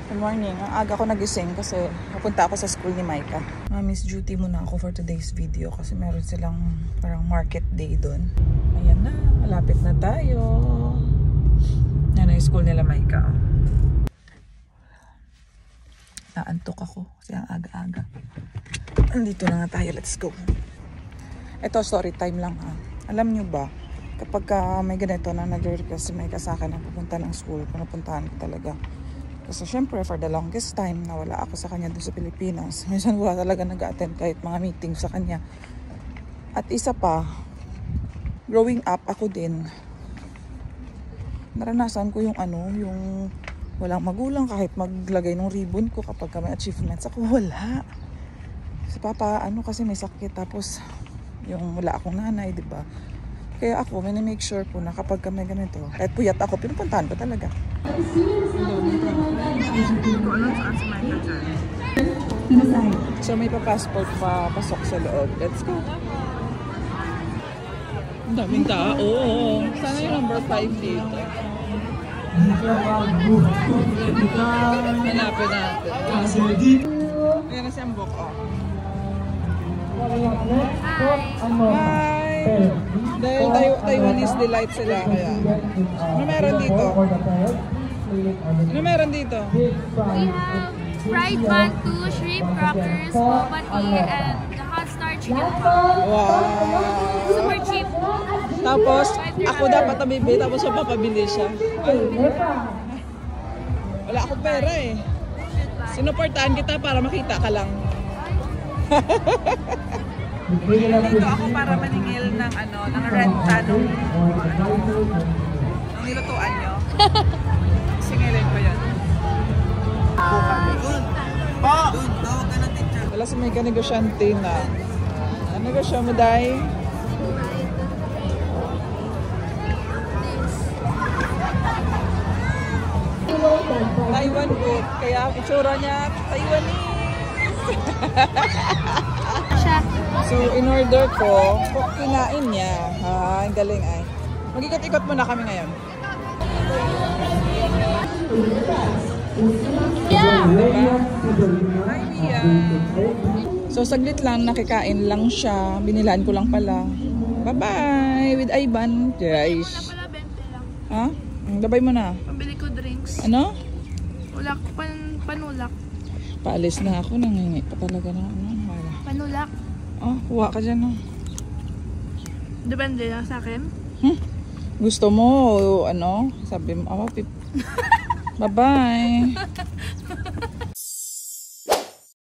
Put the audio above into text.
Good morning. Ang aga ko nagising kasi napunta ako sa school ni Micah. Miss duty muna ako for today's video kasi meron silang parang market day doon. Ayan na, malapit na tayo. Yan ang school nila Micah. Naantok ako kasi ang aga-aga. Andito na nga tayo, let's go. Ito, story time lang ha. Alam nyo ba, kapag may ganito na nag-request si Micah sa akin na pupunta ng school, punapuntahan ko talaga. Kasi syempre, for the longest time, nawala ako sa kanya doon sa Pilipinas. Minsan wala talaga nag-attend kahit mga meetings sa kanya. At isa pa, growing up ako din, naranasan ko yung yung walang magulang kahit maglagay ng ribbon ko kapag may achievements ako, wala. Si Papa, kasi may sakit, tapos yung wala akong nanay, diba? Kaya ako, make sure po na kapag may ganito, kahit puyat ako, pinupuntahan ko talaga. So may pa-passport pa pasok sa loob. Let's go. Ang daming tao. Sana yung number 5 dito. Hanapin natin. Ayan na si Ambok. Hi! Dahil Taiwanese delight sila kaya. Ano meron dito? Ano meron dito? We have fried mantu, shrimp crackers, boba tea, and the hot star chicken pop. Wow! Super cheap. Tapos, ako dapat nabibili, tapos papabili siya. Ay, wala akong pera eh. Sinuportahan kita para makita ka lang. Dito ako para maningil ng ng renta nung nilutuan nyo. Singilin ko yun. Wala sa may kanegosyante na. Negosyo mo, Day? Taiwan food. Kaya itsura niya Taiwanese. So, in order ko, kinain niya. Ang galing ay. Mag-ikot-ikot muna kami ngayon. Yeah! Hi, Mia! So, saglit lang, nakikain lang siya. Binilaan ko lang pala. Bye-bye! With Ivan. Guys. Wala pala 20 lang. Ha? Gabay mo na. Pabili ko drinks. Ano? Ulak, panulak. Paalis na ako. Nangingi pa talaga na. Wala. Panulak. Oh, kuha ka dyan. Depende lang sa akin. Gusto mo, sabi mo, bye-bye.